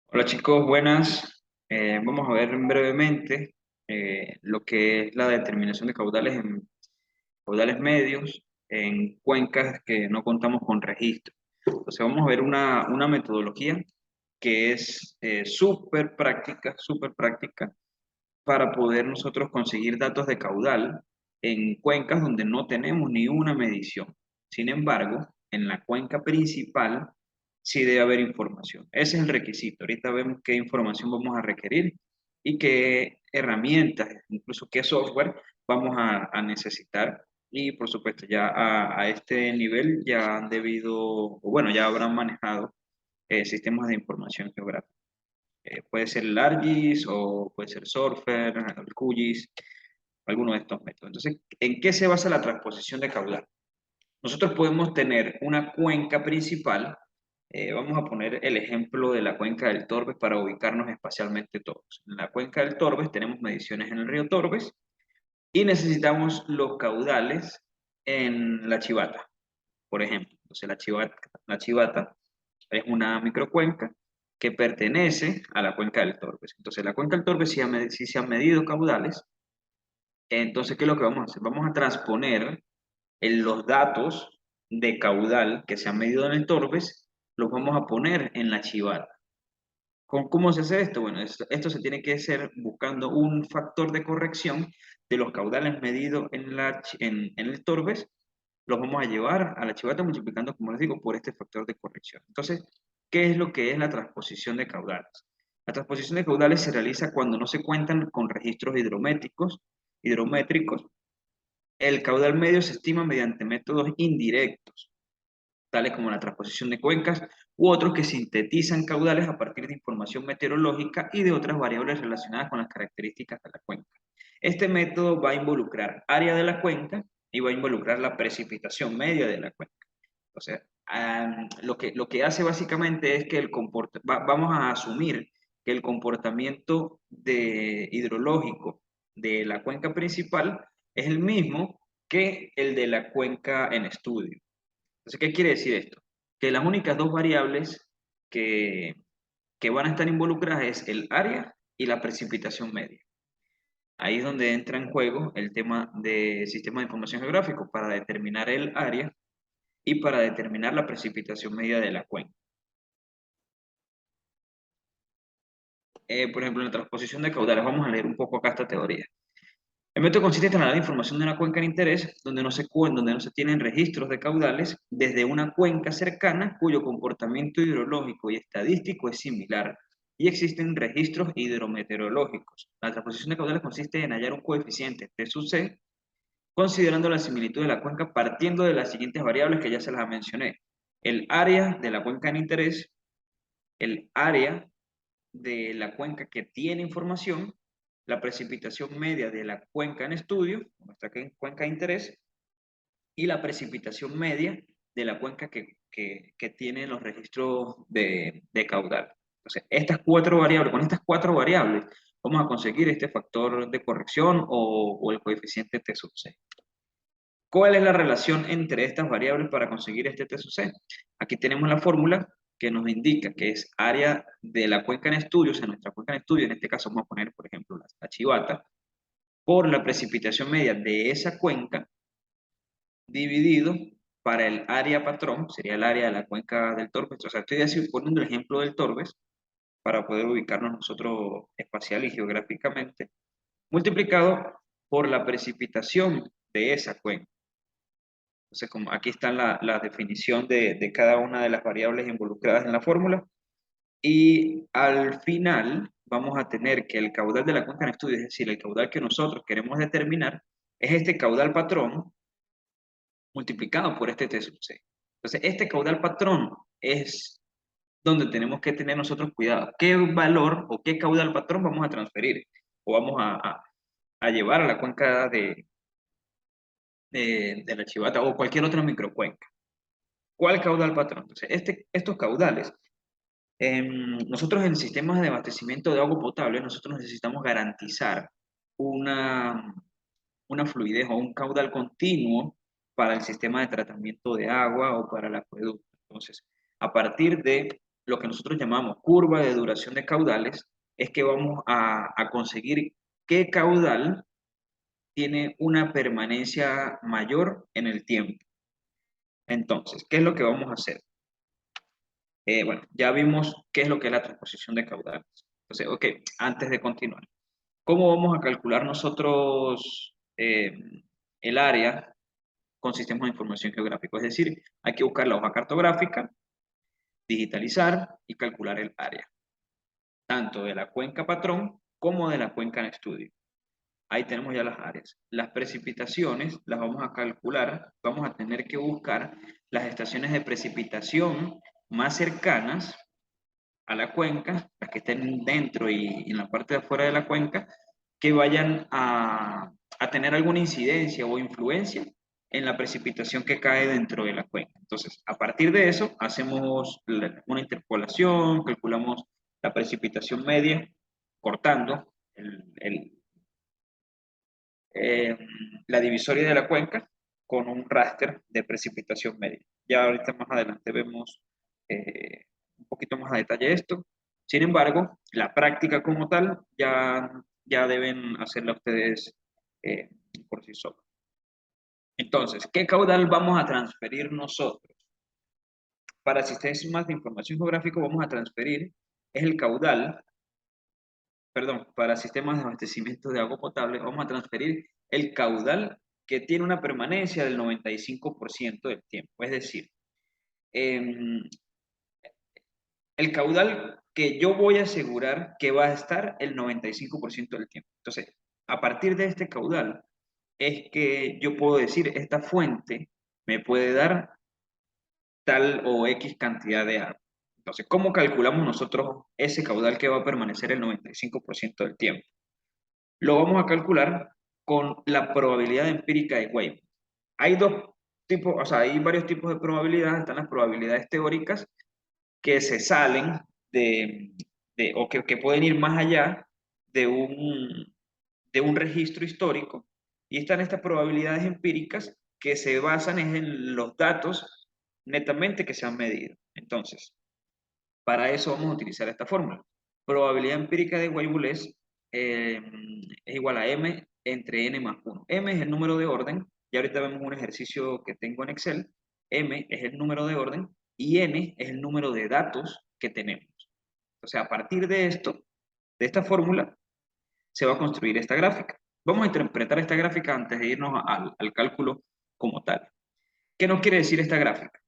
Hola chicos, buenas. Vamos a ver brevemente lo que es la determinación de caudales en caudales medios en cuencas que no contamos con registro. Entonces vamos a ver una metodología que es súper práctica para poder nosotros conseguir datos de caudal en cuencas donde no tenemos ni una medición. Sin embargo, en la cuenca principal sí debe haber información. Ese es el requisito. Ahorita vemos qué información vamos a requerir y qué herramientas, incluso qué software vamos a necesitar. Y por supuesto, ya a este nivel ya han debido, o bueno, ya habrán manejado sistemas de información geográfica. Puede ser el ArcGIS o puede ser Surfer, el QGIS, alguno de estos métodos. Entonces, ¿en qué se basa la transposición de caudal? Nosotros podemos tener una cuenca principal. Vamos a poner el ejemplo de la cuenca del Torbes para ubicarnos espacialmente todos. En la cuenca del Torbes tenemos mediciones en el río Torbes y necesitamos los caudales en la Chivata, por ejemplo. Entonces, la Chivata es una microcuenca que pertenece a la cuenca del Torbes. Entonces, la cuenca del Torbes sí se han medido caudales. Entonces, ¿qué es lo que vamos a hacer? Vamos a transponer en los datos de caudal que se han medido en el Torbes, los vamos a poner en la Chivata. ¿Cómo se hace esto? Bueno, esto se tiene que hacer buscando un factor de corrección de los caudales medidos en el Torbes, los vamos a llevar a la Chivata multiplicando, como les digo, por este factor de corrección. Entonces, ¿qué es lo que es la transposición de caudales? La transposición de caudales se realiza cuando no se cuentan con registros hidrométricos. El caudal medio se estima mediante métodos indirectos, tales como la transposición de cuencas u otros que sintetizan caudales a partir de información meteorológica y de otras variables relacionadas con las características de la cuenca. Este método va a involucrar área de la cuenca y va a involucrar la precipitación media de la cuenca. O sea, lo que hace básicamente es que vamos a asumir que el comportamiento hidrológico de la cuenca principal es el mismo que el de la cuenca en estudio. Entonces, ¿qué quiere decir esto? Que las únicas dos variables que, que van a estar involucradas es el área y la precipitación media. Ahí es donde entra en juego el tema de sistema de información geográfico para determinar el área y para determinar la precipitación media de la cuenca. Por ejemplo, en la transposición de caudales, vamos a leer un poco acá esta teoría. El método consiste en trasladar información de una cuenca de interés donde no se tienen registros de caudales desde una cuenca cercana cuyo comportamiento hidrológico y estadístico es similar y existen registros hidrometeorológicos. La transposición de caudales consiste en hallar un coeficiente T sub C considerando la similitud de la cuenca partiendo de las siguientes variables que ya se las mencioné. El área de la cuenca en interés, el área de la cuenca que tiene información, la precipitación media de la cuenca en estudio, nuestra cuenca de interés, y la precipitación media de la cuenca que tiene los registros de caudal. Entonces, con estas cuatro variables, vamos a conseguir este factor de corrección o el coeficiente T sub C. ¿Cuál es la relación entre estas variables para conseguir este T sub C? Aquí tenemos la fórmula que nos indica que es área de la cuenca en estudio, o sea, nuestra cuenca en estudio, en este caso vamos a poner, por ejemplo, la Chivata, por la precipitación media de esa cuenca, dividido para el área patrón, sería el área de la cuenca del Torbes. O sea, estoy así poniendo el ejemplo del Torbes para poder ubicarnos nosotros espacial y geográficamente, multiplicado por la precipitación de esa cuenca. Entonces, como aquí está la definición de cada una de las variables involucradas en la fórmula. Y al final vamos a tener que el caudal de la cuenca en estudio, es decir, el caudal que nosotros queremos determinar, es este caudal patrón multiplicado por este T sub C. Entonces, este caudal patrón es donde tenemos que tener nosotros cuidado. ¿Qué valor o qué caudal patrón vamos a transferir o vamos a llevar a la cuenca de la Chivata o cualquier otra microcuenca? ¿Cuál caudal patrón? Entonces, estos caudales, nosotros en sistemas de abastecimiento de agua potable, nosotros necesitamos garantizar una, una fluidez o un caudal continuo para el sistema de tratamiento de agua o para el acueducto. Entonces, a partir de lo que nosotros llamamos curva de duración de caudales, es que vamos a conseguir qué caudal tiene una permanencia mayor en el tiempo. Entonces, ¿qué es lo que vamos a hacer? Bueno, ya vimos qué es lo que es la transposición de caudales. Entonces, ok, antes de continuar, ¿cómo vamos a calcular nosotros el área con sistemas de información geográfico? Es decir, hay que buscar la hoja cartográfica, digitalizar y calcular el área, tanto de la cuenca patrón como de la cuenca en estudio. Ahí tenemos ya las áreas. Las precipitaciones las vamos a calcular, vamos a tener que buscar las estaciones de precipitación más cercanas a la cuenca, las que estén dentro y en la parte de afuera de la cuenca, que vayan a tener alguna incidencia o influencia en la precipitación que cae dentro de la cuenca. Entonces, a partir de eso, hacemos una interpolación, calculamos la precipitación media, cortando eh, la divisoria de la cuenca con un raster de precipitación media. Ya ahorita más adelante vemos un poquito más a detalle esto. Sin embargo, la práctica como tal ya deben hacerla ustedes eh, por sí solos. Entonces, ¿qué caudal vamos a transferir nosotros? Para sistemas de información geográfico vamos a transferir es el caudal, perdón, para sistemas de abastecimiento de agua potable vamos a transferir el caudal que tiene una permanencia del 95% del tiempo. Es decir, em, el caudal que yo voy a asegurar que va a estar el 95% del tiempo. Entonces, a partir de este caudal, es que yo puedo decir, esta fuente me puede dar tal o X cantidad de agua. Entonces, ¿cómo calculamos nosotros ese caudal que va a permanecer el 95% del tiempo? Lo vamos a calcular con la probabilidad empírica de Wave. Hay dos tipos, o sea, hay varios tipos de probabilidades. Están las probabilidades teóricas que se salen o que pueden ir más allá de de un registro histórico. Y están estas probabilidades empíricas que se basan en los datos netamente que se han medido. Entonces, para eso vamos a utilizar esta fórmula. Probabilidad empírica de Weibull es igual a m entre n más 1. M es el número de orden, y ahorita vemos un ejercicio que tengo en Excel. M es el número de orden y n es el número de datos que tenemos. O sea, a partir de esto, de esta fórmula, se va a construir esta gráfica. Vamos a interpretar esta gráfica antes de irnos al cálculo como tal. ¿Qué nos quiere decir esta gráfica?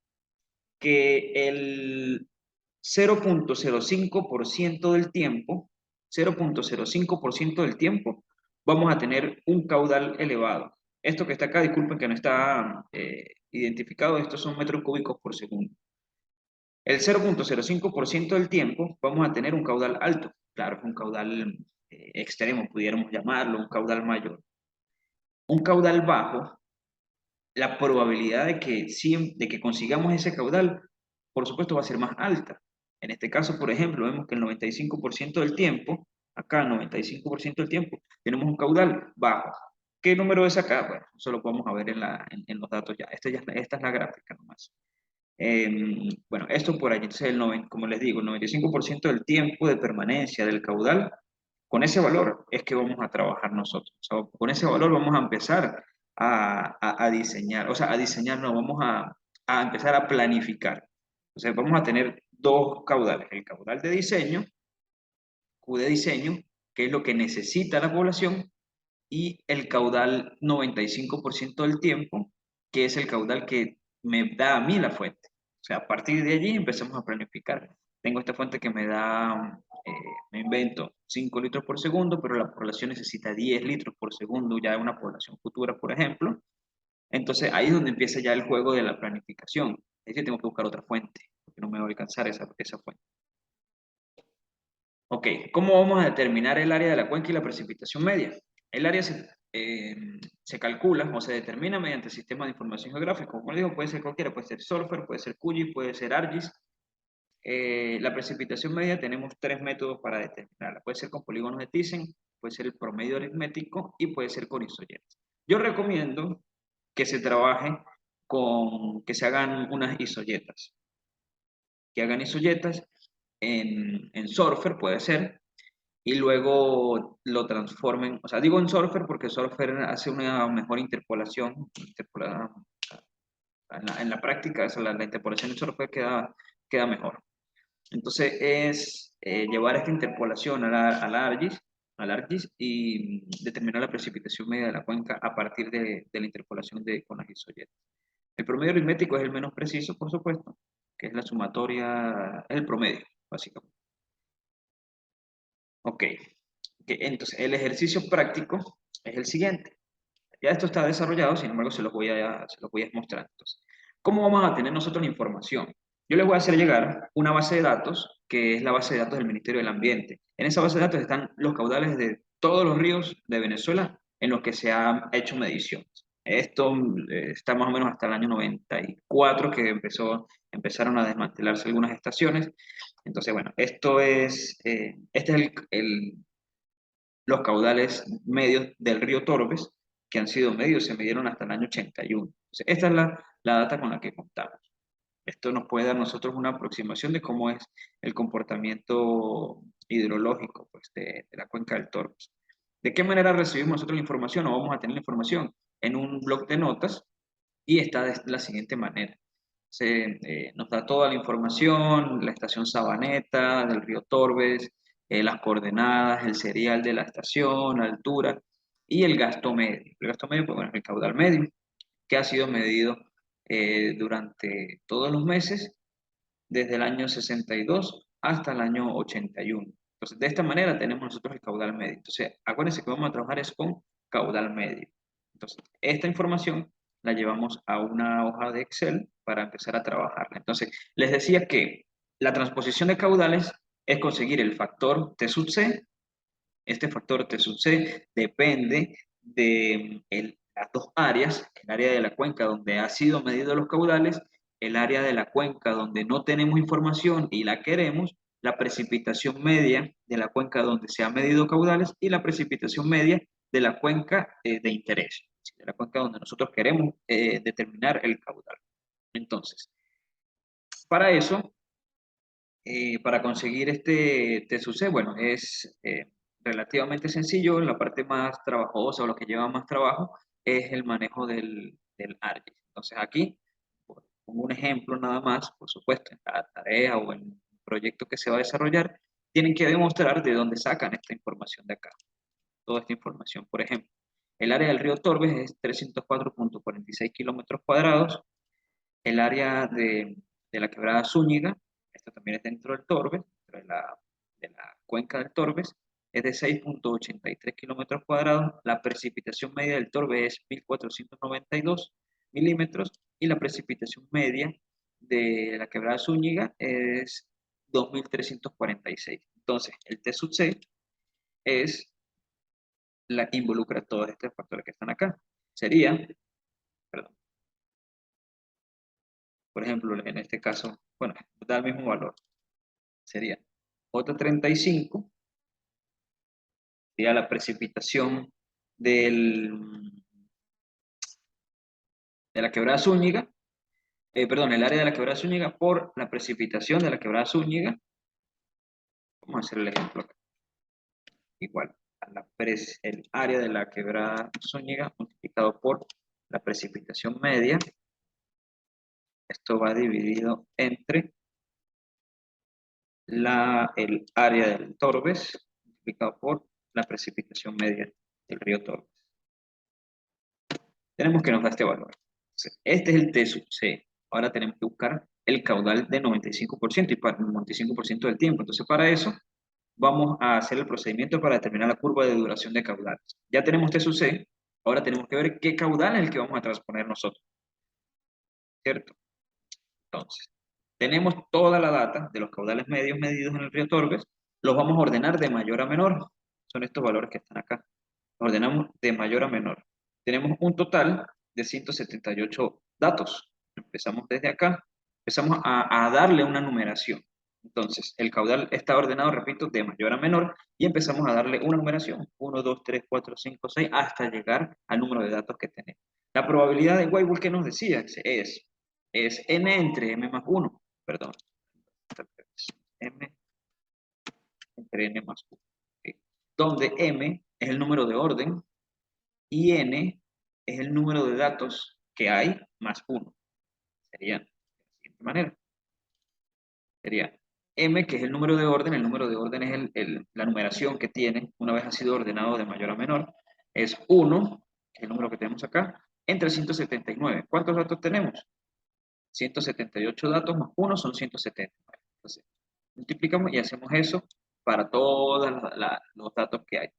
Que el 0,05% del tiempo, 0,05% del tiempo, vamos a tener un caudal elevado. Esto que está acá, disculpen que no está identificado, estos son metros cúbicos por segundo. El 0,05% del tiempo vamos a tener un caudal alto, claro, un caudal extremo, pudiéramos llamarlo, un caudal mayor. Un caudal bajo, la probabilidad de que consigamos ese caudal, por supuesto, va a ser más alta. En este caso, por ejemplo, vemos que el 95% del tiempo, acá el 95% del tiempo, tenemos un caudal bajo. ¿Qué número es acá? Bueno, eso lo podemos ver en los datos ya. Esta es la gráfica nomás. Bueno, esto por allí, entonces como les digo, el 95% del tiempo de permanencia del caudal, con ese valor es que vamos a trabajar nosotros. O sea, con ese valor vamos a empezar a diseñar, o sea, a diseñar, no, vamos a empezar a planificar. Entonces vamos a tener dos caudales, el caudal de diseño, Q de diseño, que es lo que necesita la población, y el caudal 95% del tiempo, que es el caudal que me da a mí la fuente. O sea, a partir de allí empezamos a planificar. Tengo esta fuente que me da, me invento, 5 litros por segundo, pero la población necesita 10 litros por segundo, ya una población futura, por ejemplo. Entonces ahí es donde empieza ya el juego de la planificación. Es que tengo que buscar otra fuente, porque no me va a alcanzar esa fuente. Ok, ¿cómo vamos a determinar el área de la cuenca y la precipitación media? El área se calcula o se determina mediante el sistema de información geográfica. Como les digo, puede ser cualquiera, puede ser Solfer, puede ser QGIS, puede ser ArcGIS. La precipitación media tenemos tres métodos para determinarla. Puede ser con polígonos de Thyssen, puede ser el promedio aritmético y puede ser con isoyetas. Yo recomiendo que se trabaje que se hagan unas isoyetas. Que hagan isoyetas en Surfer, puede ser, y luego lo transformen, o sea, digo en Surfer porque Surfer hace una mejor interpolación, en la práctica, esa, la interpolación en Surfer queda mejor. Entonces es llevar esta interpolación al ArcGIS y determinar la precipitación media de la cuenca a partir de la interpolación con la GIS-OJET. El promedio aritmético es el menos preciso, por supuesto, que es la sumatoria, es el promedio, básicamente. Ok, entonces el ejercicio práctico es el siguiente. Ya esto está desarrollado, sin embargo se los voy a mostrar. Entonces, ¿cómo vamos a tener nosotros la información? Yo les voy a hacer llegar una base de datos, que es la base de datos del Ministerio del Ambiente. En esa base de datos están los caudales de todos los ríos de Venezuela en los que se ha hecho mediciones. Esto está más o menos hasta el año 94 que empezaron a desmantelarse algunas estaciones. Entonces, bueno, este es los caudales medios del río Torbes, que han sido medidos, se midieron hasta el año 81. Entonces, esta es la data con la que contamos. Esto nos puede dar a nosotros una aproximación de cómo es el comportamiento hidrológico pues, de la cuenca del Torbes. ¿De qué manera recibimos nosotros la información o vamos a tener la información? En un bloc de notas y está de la siguiente manera. Nos da toda la información, la estación Sabaneta del río Torbes, las coordenadas, el serial de la estación, la altura y el gasto medio. El gasto medio, pues bueno, es el caudal medio, que ha sido medido durante todos los meses, desde el año 62 hasta el año 81. Entonces, de esta manera tenemos nosotros el caudal medio. Entonces, acuérdense que vamos a trabajar es con caudal medio. Entonces, esta información la llevamos a una hoja de Excel para empezar a trabajarla. Entonces, les decía que la transposición de caudales es conseguir el factor T sub C. Este factor T sub C depende de las dos áreas, el área de la cuenca donde ha sido medido los caudales, el área de la cuenca donde no tenemos información y la queremos, la precipitación media de la cuenca donde se ha medido caudales y la precipitación media de la cuenca de interés, de la cuenca donde nosotros queremos determinar el caudal. Entonces, para eso para conseguir este TSUC, bueno, es relativamente sencillo. La parte más trabajosa o lo que lleva más trabajo es el manejo del ARGIS. Entonces aquí, como un ejemplo nada más, por supuesto, en cada tarea o en el proyecto que se va a desarrollar, tienen que demostrar de dónde sacan esta información de acá. Toda esta información, por ejemplo. El área del río Torbes es 304,46 kilómetros cuadrados. El área de la quebrada Zúñiga, esto también es dentro del Torbes, dentro de la cuenca del Torbes, es de 6,83 kilómetros cuadrados. La precipitación media del Torbes es 1.492 milímetros y la precipitación media de la quebrada Zúñiga es 2.346. Entonces, el T sub C involucra todos estos factores que están acá. Sería, perdón, por ejemplo, en este caso, bueno, da el mismo valor. Sería J35, sería la precipitación del, de la quebrada Zúñiga, perdón, el área de la quebrada Zúñiga por la precipitación de la quebrada Zúñiga. Vamos a hacer el ejemplo acá. Igual, el área de la quebrada Zúñiga multiplicado por la precipitación media. Esto va dividido entre el área del Torbes multiplicado por la precipitación media del río Torbes. Tenemos que nos da este valor. Entonces, este es el T sub C. Ahora tenemos que buscar el caudal de 95% y para el 95% del tiempo. Entonces, para eso vamos a hacer el procedimiento para determinar la curva de duración de caudales. Ya tenemos T sub C, ahora tenemos que ver qué caudal es el que vamos a transponer nosotros, ¿cierto? Entonces, tenemos toda la data de los caudales medios medidos en el río Torbes, los vamos a ordenar de mayor a menor. Son estos valores que están acá. Los ordenamos de mayor a menor. Tenemos un total de 178 datos. Empezamos desde acá, empezamos a darle una numeración. Entonces, el caudal está ordenado, repito, de mayor a menor y empezamos a darle una numeración, 1, 2, 3, 4, 5, 6, hasta llegar al número de datos que tenemos. La probabilidad de Weibull que nos decía es n entre m más 1, perdón, m entre n más 1. ¿Ok? Donde m es el número de orden y n es el número de datos que hay más 1. Sería de la siguiente manera. Sería m, que es el número de orden es la numeración que tiene una vez ha sido ordenado de mayor a menor, es 1, que es el número que tenemos acá, entre 179. ¿Cuántos datos tenemos? 178 datos más 1 son 179. Entonces, multiplicamos y hacemos eso para todos los datos que hay.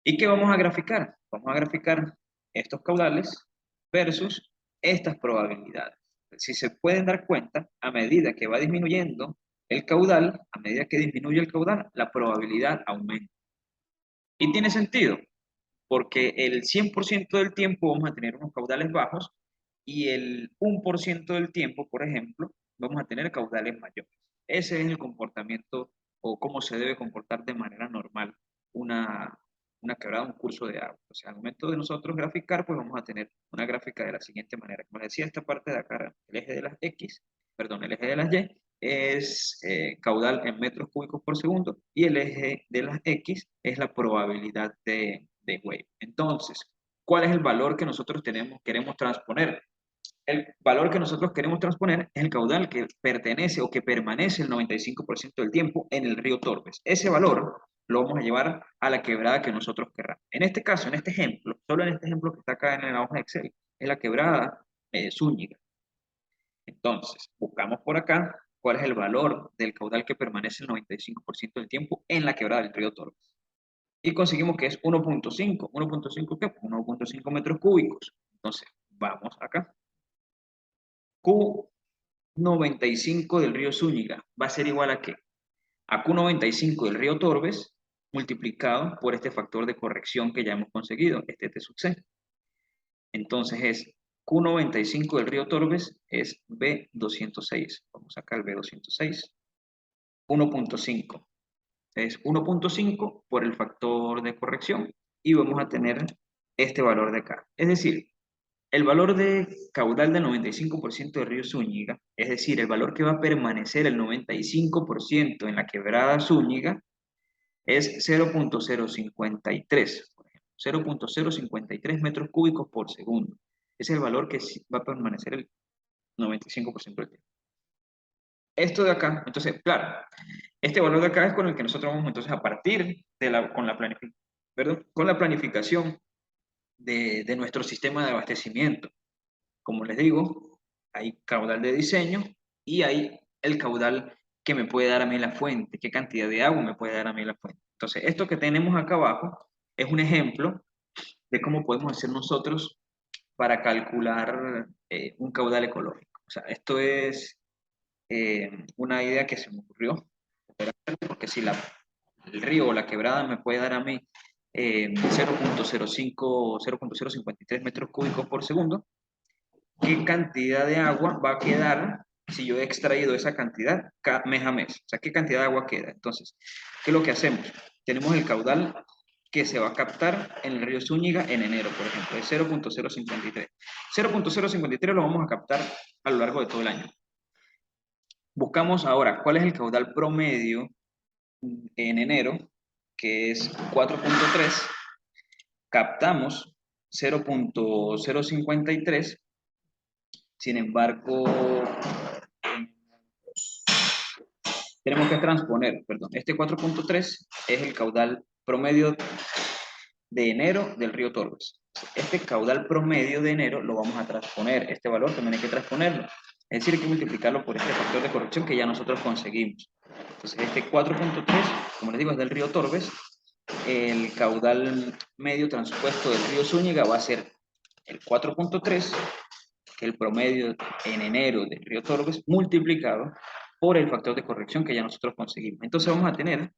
¿Y qué vamos a graficar? Vamos a graficar estos caudales versus estas probabilidades. Si se pueden dar cuenta, a medida que va disminuyendo el caudal, a medida que disminuye el caudal, la probabilidad aumenta. Y tiene sentido, porque el 100% del tiempo vamos a tener unos caudales bajos y el 1% del tiempo, por ejemplo, vamos a tener caudales mayores. Ese es el comportamiento o cómo se debe comportar de manera normal una, una quebrada, un curso de agua. O sea, al momento de nosotros graficar, pues vamos a tener una gráfica de la siguiente manera. Como les decía, esta parte de acá, el eje de las X, perdón, el eje de las Y, es caudal en metros cúbicos por segundo y el eje de las X es la probabilidad de wave. Entonces, ¿cuál es el valor que nosotros queremos transponer? El valor que nosotros queremos transponer es el caudal que pertenece o que permanece el 95% del tiempo en el río Torbes. Ese valor lo vamos a llevar a la quebrada que nosotros querramos. En este caso, en este ejemplo, solo en este ejemplo que está acá en la hoja de Excel, es la quebrada Zúñiga. Entonces, buscamos por acá cuál es el valor del caudal que permanece el 95% del tiempo en la quebrada del río Torbes. Y conseguimos que es 1.5. ¿1.5 qué? 1.5 metros cúbicos. Entonces, vamos acá. Q95 del río Zúñiga va a ser igual a ¿qué? A Q95 del río Torbes multiplicado por este factor de corrección que ya hemos conseguido, este T sub C. Entonces es Q95 del río Torbes es B206. Vamos acá al B206. 1.5. Es 1.5 por el factor de corrección y vamos a tener este valor de acá. Es decir, el valor de caudal del 95% del río Zúñiga, es decir, el valor que va a permanecer el 95% en la quebrada Zúñiga, es 0.053, por ejemplo, 0.053 metros cúbicos por segundo. Ese es el valor que va a permanecer el 95% del tiempo. Esto de acá, entonces, claro, este valor de acá es con el que nosotros vamos entonces a partir con la planificación de nuestro sistema de abastecimiento. Como les digo, hay caudal de diseño y hay el caudal que me puede dar a mí la fuente, qué cantidad de agua me puede dar a mí la fuente. Entonces, esto que tenemos acá abajo es un ejemplo de cómo podemos hacer nosotros para calcular un caudal ecológico. O sea, esto es una idea que se me ocurrió, porque si el río o la quebrada me puede dar a mí 0.053 metros cúbicos por segundo, ¿qué cantidad de agua va a quedar si yo he extraído esa cantidad mes a mes? O sea, ¿qué cantidad de agua queda? Entonces, ¿qué es lo que hacemos? Tenemos el caudal que se va a captar en el río Zúñiga en enero, por ejemplo, es 0.053. 0.053 lo vamos a captar a lo largo de todo el año. Buscamos ahora cuál es el caudal promedio en enero, que es 4.3. Captamos 0.053. Sin embargo, tenemos que transponer, perdón, este 4.3 es el caudal promedio de enero del río Torbes. Este caudal promedio de enero lo vamos a transponer, este valor también hay que transponerlo. Es decir, hay que multiplicarlo por este factor de corrección que ya nosotros conseguimos. Entonces, este 4.3, como les digo, es del río Torbes. El caudal medio transpuesto del río Zúñiga va a ser el 4.3, que es el promedio en enero del río Torbes, multiplicado por el factor de corrección que ya nosotros conseguimos. Entonces vamos a tener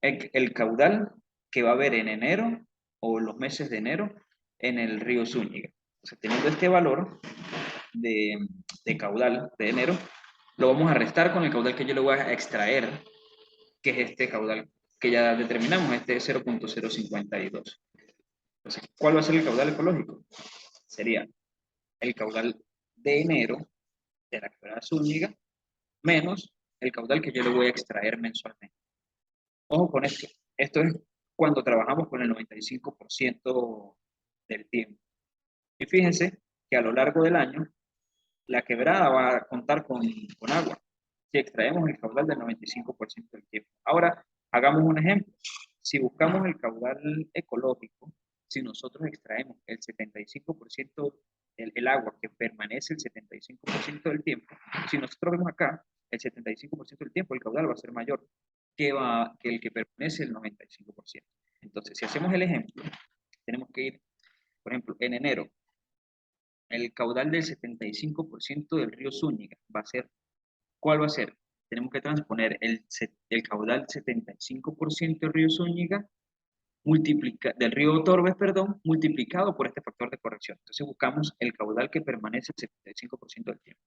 el caudal que va a haber en enero o los meses de enero en el río Zúñiga. Entonces, teniendo este valor de caudal de enero, lo vamos a restar con el caudal que yo le voy a extraer, que es este caudal que ya determinamos, este es 0.052. Entonces, ¿cuál va a ser el caudal ecológico? Sería el caudal de enero de la quebrada Zúñiga menos el caudal que yo le voy a extraer mensualmente. Ojo con esto. Esto es cuando trabajamos con el 95% del tiempo. Y fíjense que a lo largo del año, la quebrada va a contar con agua si extraemos el caudal del 95% del tiempo. Ahora, hagamos un ejemplo. Si buscamos el caudal ecológico, si nosotros extraemos el 75%, el agua que permanece el 75% del tiempo, si nosotros vemos acá, el 75% del tiempo el caudal va a ser mayor que el que permanece el 95%. Entonces, si hacemos el ejemplo, tenemos que ir, por ejemplo, en enero, el caudal del 75% del río Zúñiga va a ser, ¿cuál va a ser? Tenemos que transponer el caudal 75% del río Zúñiga, del río Torbes, perdón, multiplicado por este factor de corrección. Entonces buscamos el caudal que permanece el 75% del tiempo.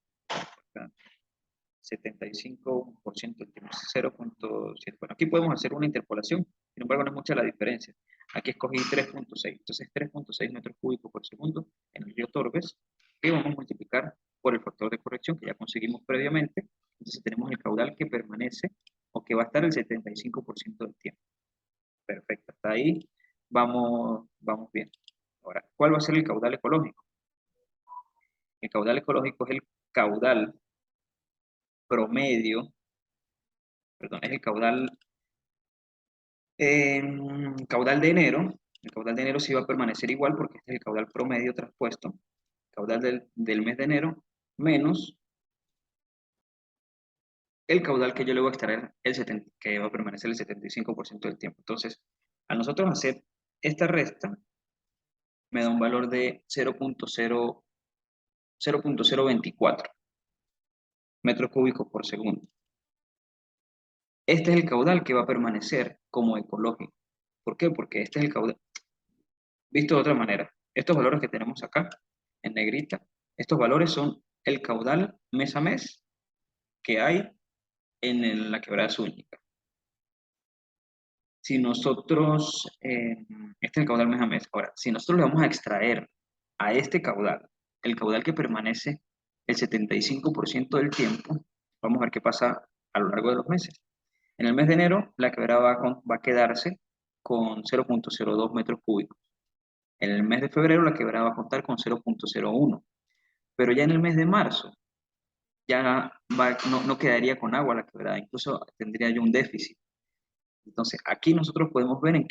75% del tiempo, 0.7. Bueno, aquí podemos hacer una interpolación, sin embargo no es mucha la diferencia. Aquí escogí 3.6, entonces 3.6 metros cúbicos por segundo en el río Torbes, que vamos a multiplicar por el factor de corrección que ya conseguimos previamente. Entonces tenemos el caudal que permanece o que va a estar el 75% del tiempo. Perfecto, hasta ahí vamos bien. Ahora, ¿cuál va a ser el caudal ecológico? El caudal ecológico es el caudal promedio, perdón, es el caudal de enero. El caudal de enero sí va a permanecer igual porque este es el caudal promedio traspuesto. Caudal del mes de enero menos el caudal que yo le voy a extraer, que va a permanecer el 75% del tiempo. Entonces, a nosotros hacer esta resta, me da un valor de 0.024 metros cúbicos por segundo. Este es el caudal que va a permanecer como ecológico. ¿Por qué? Porque este es el caudal. Visto de otra manera, estos valores que tenemos acá, en negrita, estos valores son el caudal mes a mes que hay la quebrada Zúñiga. Si nosotros, este es el caudal mes a mes. Ahora, si nosotros le vamos a extraer a este caudal, el caudal que permanece el 75% del tiempo, vamos a ver qué pasa a lo largo de los meses. En el mes de enero, la quebrada va a quedarse con 0.02 metros cúbicos. En el mes de febrero, la quebrada va a contar con 0.01. Pero ya en el mes de marzo, no quedaría con agua la quebrada, incluso tendría yo un déficit. Entonces, aquí nosotros podemos ver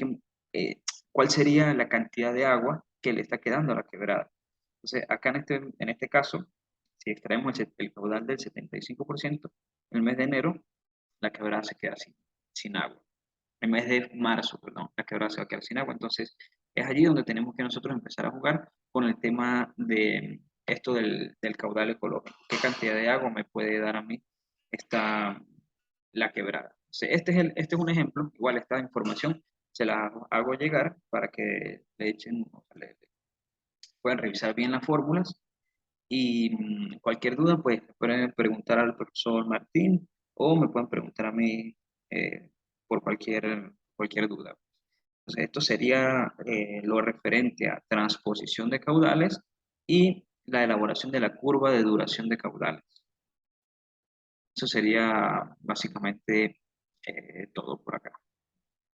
cuál sería la cantidad de agua que le está quedando a la quebrada. Entonces, acá en este caso, si extraemos el caudal del 75%, en el mes de enero, la quebrada se queda sin agua. En el mes de marzo, perdón, la quebrada se va a quedar sin agua. Entonces, es allí donde tenemos que nosotros empezar a jugar con el tema de esto del caudal ecológico. ¿Qué cantidad de agua me puede dar a mí la quebrada? Este es un ejemplo. Igual esta información se la hago llegar para que le echen, o sea, puedan revisar bien las fórmulas y cualquier duda, pues pueden preguntar al profesor Martín o me pueden preguntar a mí por cualquier duda. Entonces, esto sería lo referente a transposición de caudales y la elaboración de la curva de duración de caudales. Eso sería básicamente todo por acá.